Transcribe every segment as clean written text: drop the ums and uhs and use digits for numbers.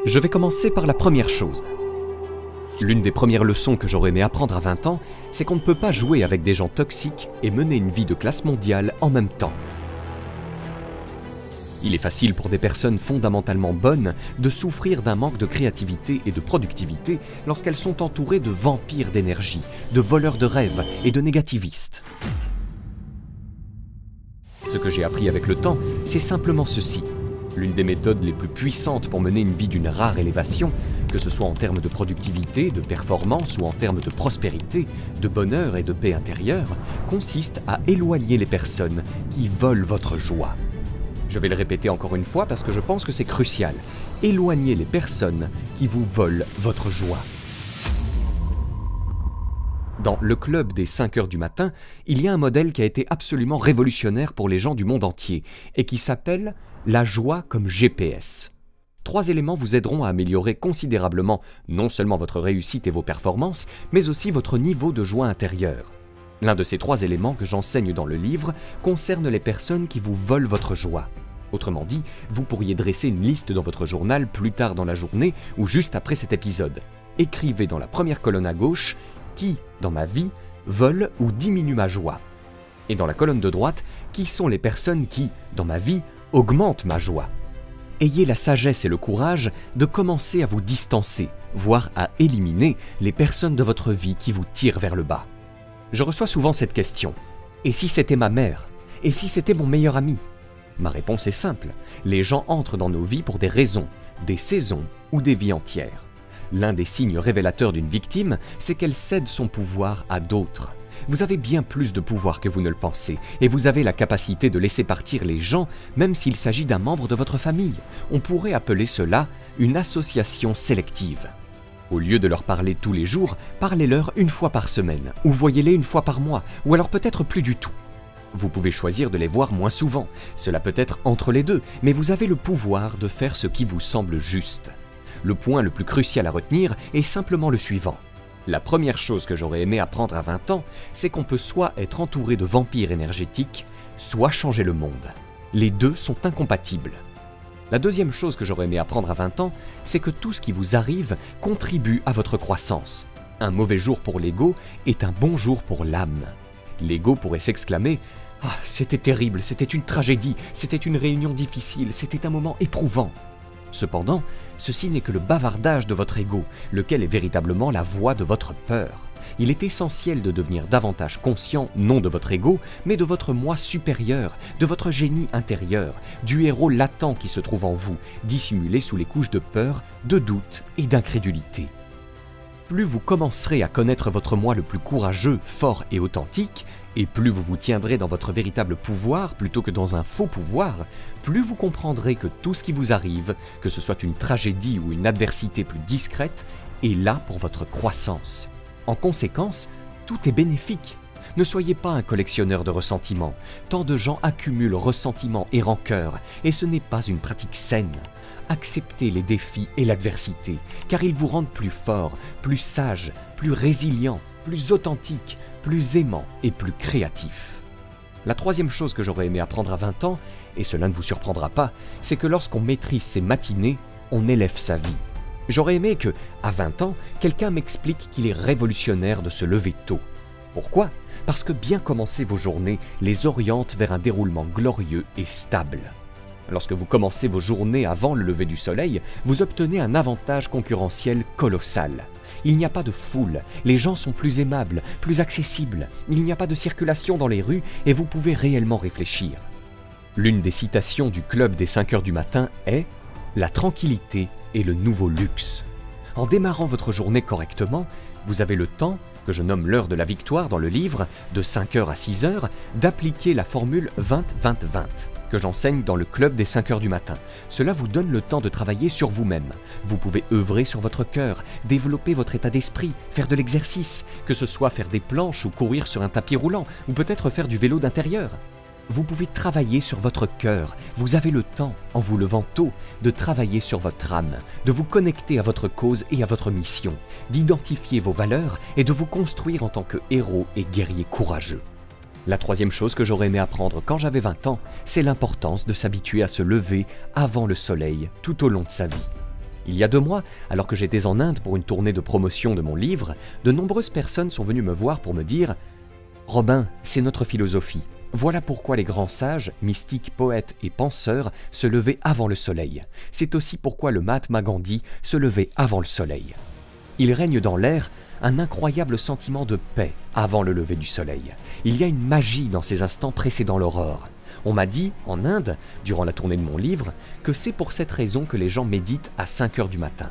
Je vais commencer par la première chose. L'une des premières leçons que j'aurais aimé apprendre à 20 ans, c'est qu'on ne peut pas jouer avec des gens toxiques et mener une vie de classe mondiale en même temps. Il est facile pour des personnes fondamentalement bonnes de souffrir d'un manque de créativité et de productivité lorsqu'elles sont entourées de vampires d'énergie, de voleurs de rêves et de négativistes. Ce que j'ai appris avec le temps, c'est simplement ceci. L'une des méthodes les plus puissantes pour mener une vie d'une rare élévation, que ce soit en termes de productivité, de performance ou en termes de prospérité, de bonheur et de paix intérieure, consiste à éloigner les personnes qui volent votre joie. Je vais le répéter encore une fois parce que je pense que c'est crucial. Éloignez les personnes qui vous volent votre joie. Dans le club des 5 heures du matin, il y a un modèle qui a été absolument révolutionnaire pour les gens du monde entier et qui s'appelle la joie comme GPS. 3 éléments vous aideront à améliorer considérablement non seulement votre réussite et vos performances, mais aussi votre niveau de joie intérieure. L'un de ces 3 éléments que j'enseigne dans le livre concerne les personnes qui vous volent votre joie. Autrement dit, vous pourriez dresser une liste dans votre journal plus tard dans la journée ou juste après cet épisode. Écrivez dans la première colonne à gauche « Qui, dans ma vie, vole ou diminue ma joie ?» et dans la colonne de droite « Qui sont les personnes qui, dans ma vie, augmentent ma joie ?» Ayez la sagesse et le courage de commencer à vous distancer, voire à éliminer les personnes de votre vie qui vous tirent vers le bas. Je reçois souvent cette question. Et si c'était ma mère? Et si c'était mon meilleur ami? Ma réponse est simple. Les gens entrent dans nos vies pour des raisons, des saisons ou des vies entières. L'un des signes révélateurs d'une victime, c'est qu'elle cède son pouvoir à d'autres. Vous avez bien plus de pouvoir que vous ne le pensez, et vous avez la capacité de laisser partir les gens, même s'il s'agit d'un membre de votre famille. On pourrait appeler cela une association sélective. Au lieu de leur parler tous les jours, parlez-leur une fois par semaine, ou voyez-les une fois par mois, ou alors peut-être plus du tout. Vous pouvez choisir de les voir moins souvent, cela peut être entre les deux, mais vous avez le pouvoir de faire ce qui vous semble juste. Le point le plus crucial à retenir est simplement le suivant. La première chose que j'aurais aimé apprendre à 20 ans, c'est qu'on peut soit être entouré de vampires énergétiques, soit changer le monde. Les deux sont incompatibles. La deuxième chose que j'aurais aimé apprendre à 20 ans, c'est que tout ce qui vous arrive contribue à votre croissance. Un mauvais jour pour l'ego est un bon jour pour l'âme. L'ego pourrait s'exclamer « Ah, c'était terrible, c'était une tragédie, c'était une réunion difficile, c'était un moment éprouvant ». Cependant, ceci n'est que le bavardage de votre ego, lequel est véritablement la voix de votre peur. Il est essentiel de devenir davantage conscient, non de votre ego, mais de votre moi supérieur, de votre génie intérieur, du héros latent qui se trouve en vous, dissimulé sous les couches de peur, de doute et d'incrédulité. Plus vous commencerez à connaître votre moi le plus courageux, fort et authentique, et plus vous vous tiendrez dans votre véritable pouvoir plutôt que dans un faux pouvoir, plus vous comprendrez que tout ce qui vous arrive, que ce soit une tragédie ou une adversité plus discrète, est là pour votre croissance. En conséquence, tout est bénéfique. Ne soyez pas un collectionneur de ressentiments. Tant de gens accumulent ressentiments et rancœur, et ce n'est pas une pratique saine. Acceptez les défis et l'adversité, car ils vous rendent plus fort, plus sage, plus résilient, plus authentique, plus aimant et plus créatif. La troisième chose que j'aurais aimé apprendre à 20 ans, et cela ne vous surprendra pas, c'est que lorsqu'on maîtrise ses matinées, on élève sa vie. J'aurais aimé que, à 20 ans, quelqu'un m'explique qu'il est révolutionnaire de se lever tôt. Pourquoi? Parce que bien commencer vos journées les oriente vers un déroulement glorieux et stable. Lorsque vous commencez vos journées avant le lever du soleil, vous obtenez un avantage concurrentiel colossal. Il n'y a pas de foule, les gens sont plus aimables, plus accessibles, il n'y a pas de circulation dans les rues et vous pouvez réellement réfléchir. L'une des citations du club des 5 heures du matin est « La tranquillité est le nouveau luxe ». En démarrant votre journée correctement, vous avez le temps, que je nomme l'heure de la victoire dans le livre, de 5 heures à 6 heures, d'appliquer la formule 20-20-20. Que j'enseigne dans le club des 5 heures du matin. Cela vous donne le temps de travailler sur vous-même. Vous pouvez œuvrer sur votre cœur, développer votre état d'esprit, faire de l'exercice, que ce soit faire des planches ou courir sur un tapis roulant, ou peut-être faire du vélo d'intérieur. Vous pouvez travailler sur votre cœur. Vous avez le temps, en vous levant tôt, de travailler sur votre âme, de vous connecter à votre cause et à votre mission, d'identifier vos valeurs et de vous construire en tant que héros et guerrier courageux. La troisième chose que j'aurais aimé apprendre quand j'avais 20 ans, c'est l'importance de s'habituer à se lever avant le soleil tout au long de sa vie. Il y a 2 mois, alors que j'étais en Inde pour une tournée de promotion de mon livre, de nombreuses personnes sont venues me voir pour me dire « Robin, c'est notre philosophie. Voilà pourquoi les grands sages, mystiques, poètes et penseurs se levaient avant le soleil. C'est aussi pourquoi le Mahatma Gandhi se levait avant le soleil. » Il règne dans l'air un incroyable sentiment de paix avant le lever du soleil. Il y a une magie dans ces instants précédant l'aurore. On m'a dit, en Inde, durant la tournée de mon livre, que c'est pour cette raison que les gens méditent à 5 heures du matin.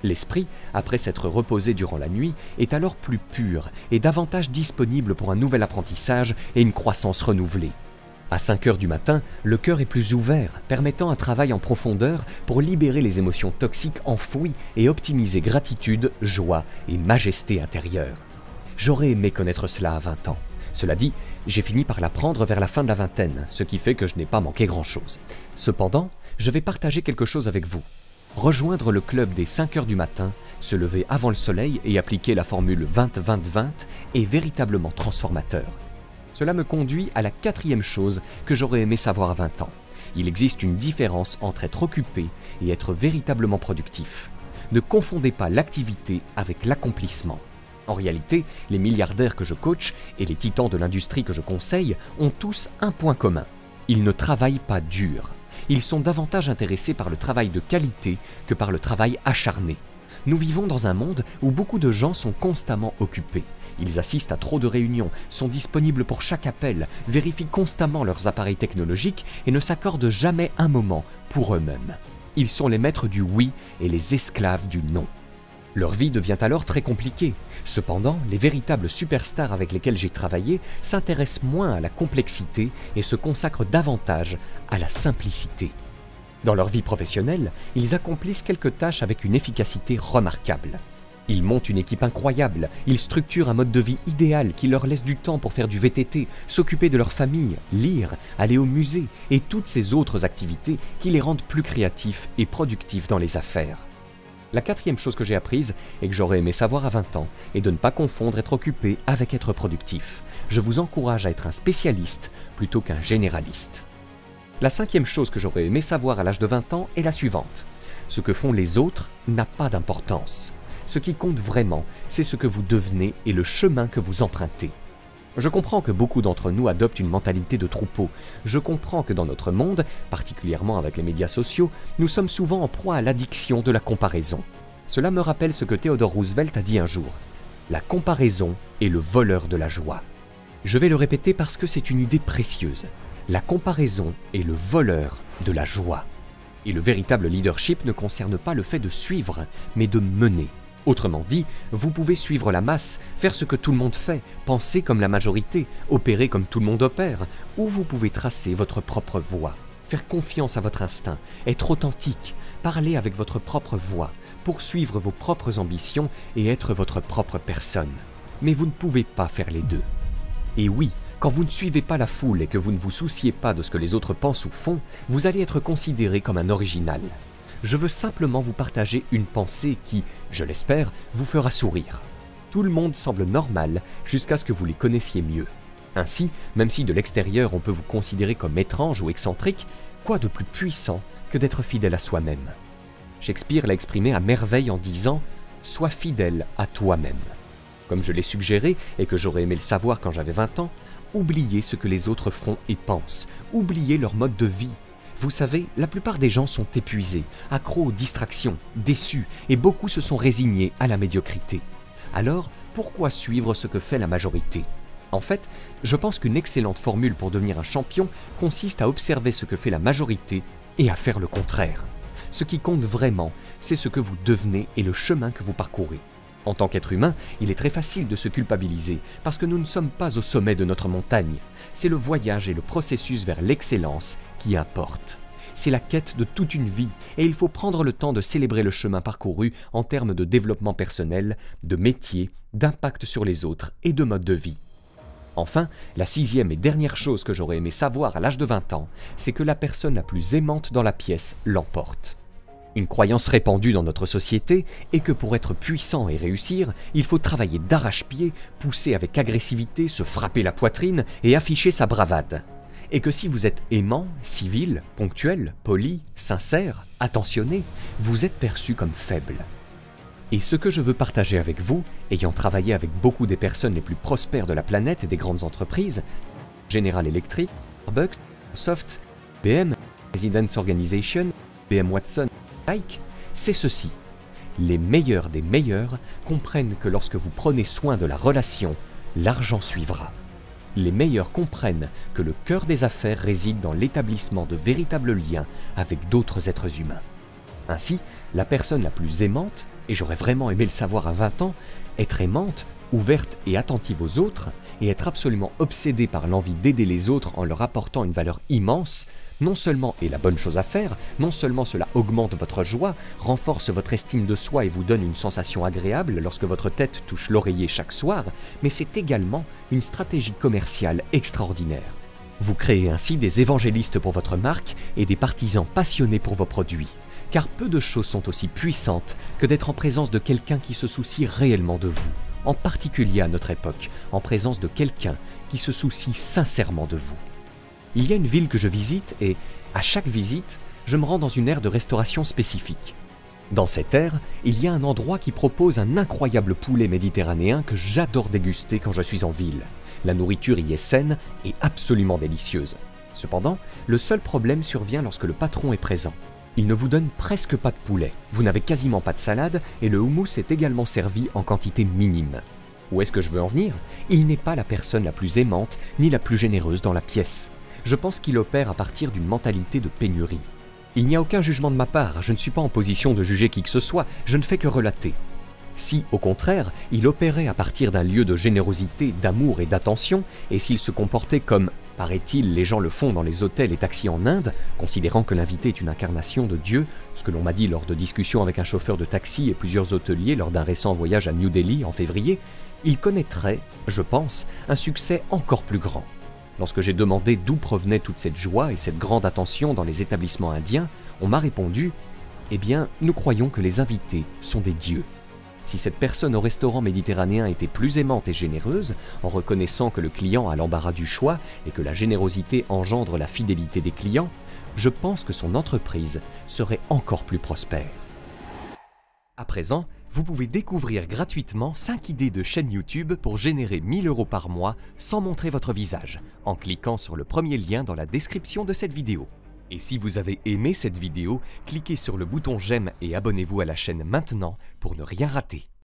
L'esprit, après s'être reposé durant la nuit, est alors plus pur et davantage disponible pour un nouvel apprentissage et une croissance renouvelée. À 5 heures du matin, le cœur est plus ouvert, permettant un travail en profondeur pour libérer les émotions toxiques enfouies et optimiser gratitude, joie et majesté intérieure. J'aurais aimé connaître cela à 20 ans. Cela dit, j'ai fini par l'apprendre vers la fin de la vingtaine, ce qui fait que je n'ai pas manqué grand-chose. Cependant, je vais partager quelque chose avec vous. Rejoindre le club des 5 heures du matin, se lever avant le soleil et appliquer la formule 20-20-20 est véritablement transformateur. Cela me conduit à la 4e chose que j'aurais aimé savoir à 20 ans. Il existe une différence entre être occupé et être véritablement productif. Ne confondez pas l'activité avec l'accomplissement. En réalité, les milliardaires que je coach et les titans de l'industrie que je conseille ont tous un point commun. Ils ne travaillent pas dur. Ils sont davantage intéressés par le travail de qualité que par le travail acharné. Nous vivons dans un monde où beaucoup de gens sont constamment occupés. Ils assistent à trop de réunions, sont disponibles pour chaque appel, vérifient constamment leurs appareils technologiques et ne s'accordent jamais un moment pour eux-mêmes. Ils sont les maîtres du oui et les esclaves du non. Leur vie devient alors très compliquée. Cependant, les véritables superstars avec lesquels j'ai travaillé s'intéressent moins à la complexité et se consacrent davantage à la simplicité. Dans leur vie professionnelle, ils accomplissent quelques tâches avec une efficacité remarquable. Ils montent une équipe incroyable, ils structurent un mode de vie idéal qui leur laisse du temps pour faire du VTT, s'occuper de leur famille, lire, aller au musée et toutes ces autres activités qui les rendent plus créatifs et productifs dans les affaires. La 4e chose que j'ai apprise et que j'aurais aimé savoir à 20 ans est de ne pas confondre être occupé avec être productif. Je vous encourage à être un spécialiste plutôt qu'un généraliste. La 5e chose que j'aurais aimé savoir à l'âge de 20 ans est la suivante. Ce que font les autres n'a pas d'importance. Ce qui compte vraiment, c'est ce que vous devenez et le chemin que vous empruntez. Je comprends que beaucoup d'entre nous adoptent une mentalité de troupeau. Je comprends que dans notre monde, particulièrement avec les médias sociaux, nous sommes souvent en proie à l'addiction de la comparaison. Cela me rappelle ce que Theodore Roosevelt a dit un jour. La comparaison est le voleur de la joie. Je vais le répéter parce que c'est une idée précieuse. La comparaison est le voleur de la joie. Et le véritable leadership ne concerne pas le fait de suivre, mais de mener. Autrement dit, vous pouvez suivre la masse, faire ce que tout le monde fait, penser comme la majorité, opérer comme tout le monde opère, ou vous pouvez tracer votre propre voie, faire confiance à votre instinct, être authentique, parler avec votre propre voix, poursuivre vos propres ambitions et être votre propre personne. Mais vous ne pouvez pas faire les deux. Et oui, quand vous ne suivez pas la foule et que vous ne vous souciez pas de ce que les autres pensent ou font, vous allez être considéré comme un original. Je veux simplement vous partager une pensée qui, je l'espère, vous fera sourire. Tout le monde semble normal jusqu'à ce que vous les connaissiez mieux. Ainsi, même si de l'extérieur on peut vous considérer comme étrange ou excentrique, quoi de plus puissant que d'être fidèle à soi-même? Shakespeare l'a exprimé à merveille en disant « Sois fidèle à toi-même ». Comme je l'ai suggéré et que j'aurais aimé le savoir quand j'avais 20 ans, oubliez ce que les autres font et pensent, oubliez leur mode de vie. Vous savez, la plupart des gens sont épuisés, accros aux distractions, déçus, et beaucoup se sont résignés à la médiocrité. Alors, pourquoi suivre ce que fait la majorité? En fait, je pense qu'une excellente formule pour devenir un champion consiste à observer ce que fait la majorité et à faire le contraire. Ce qui compte vraiment, c'est ce que vous devenez et le chemin que vous parcourez. En tant qu'être humain, il est très facile de se culpabiliser parce que nous ne sommes pas au sommet de notre montagne. C'est le voyage et le processus vers l'excellence qui importent. C'est la quête de toute une vie et il faut prendre le temps de célébrer le chemin parcouru en termes de développement personnel, de métier, d'impact sur les autres et de mode de vie. Enfin, la 6e et dernière chose que j'aurais aimé savoir à l'âge de 20 ans, c'est que la personne la plus aimante dans la pièce l'emporte. Une croyance répandue dans notre société est que pour être puissant et réussir, il faut travailler d'arrache-pied, pousser avec agressivité, se frapper la poitrine et afficher sa bravade. et que si vous êtes aimant, civil, ponctuel, poli, sincère, attentionné, vous êtes perçu comme faible. Et ce que je veux partager avec vous, ayant travaillé avec beaucoup des personnes les plus prospères de la planète et des grandes entreprises, General Electric, Starbucks, Microsoft, IBM, Residence Organization, IBM Watson, Nike, c'est ceci. Les meilleurs des meilleurs comprennent que lorsque vous prenez soin de la relation, l'argent suivra. Les meilleurs comprennent que le cœur des affaires réside dans l'établissement de véritables liens avec d'autres êtres humains. Ainsi, la personne la plus aimante, et j'aurais vraiment aimé le savoir à 20 ans, être aimante, ouverte et attentive aux autres, et être absolument obsédée par l'envie d'aider les autres en leur apportant une valeur immense, non seulement est la bonne chose à faire, non seulement cela augmente votre joie, renforce votre estime de soi et vous donne une sensation agréable lorsque votre tête touche l'oreiller chaque soir, mais c'est également une stratégie commerciale extraordinaire. Vous créez ainsi des évangélistes pour votre marque et des partisans passionnés pour vos produits. Car peu de choses sont aussi puissantes que d'être en présence de quelqu'un qui se soucie réellement de vous, en particulier à notre époque, en présence de quelqu'un qui se soucie sincèrement de vous. Il y a une ville que je visite et, à chaque visite, je me rends dans une aire de restauration spécifique. Dans cette aire, il y a un endroit qui propose un incroyable poulet méditerranéen que j'adore déguster quand je suis en ville. La nourriture y est saine et absolument délicieuse. Cependant, le seul problème survient lorsque le patron est présent. Il ne vous donne presque pas de poulet, vous n'avez quasiment pas de salade et le houmous est également servi en quantité minime. Où est-ce que je veux en venir? Il n'est pas la personne la plus aimante ni la plus généreuse dans la pièce. Je pense qu'il opère à partir d'une mentalité de pénurie. Il n'y a aucun jugement de ma part, je ne suis pas en position de juger qui que ce soit, je ne fais que relater. Si, au contraire, il opérait à partir d'un lieu de générosité, d'amour et d'attention, et s'il se comportait comme, paraît-il, les gens le font dans les hôtels et taxis en Inde, considérant que l'invité est une incarnation de Dieu, ce que l'on m'a dit lors de discussions avec un chauffeur de taxi et plusieurs hôteliers lors d'un récent voyage à New Delhi en février, il connaîtrait, je pense, un succès encore plus grand. Lorsque j'ai demandé d'où provenait toute cette joie et cette grande attention dans les établissements indiens, on m'a répondu « Eh bien, nous croyons que les invités sont des dieux. » Si cette personne au restaurant méditerranéen était plus aimante et généreuse, en reconnaissant que le client a l'embarras du choix et que la générosité engendre la fidélité des clients, je pense que son entreprise serait encore plus prospère. À présent, vous pouvez découvrir gratuitement 5 idées de chaîne YouTube pour générer 1 000 € par mois sans montrer votre visage, en cliquant sur le premier lien dans la description de cette vidéo. Et si vous avez aimé cette vidéo, cliquez sur le bouton j'aime et abonnez-vous à la chaîne maintenant pour ne rien rater.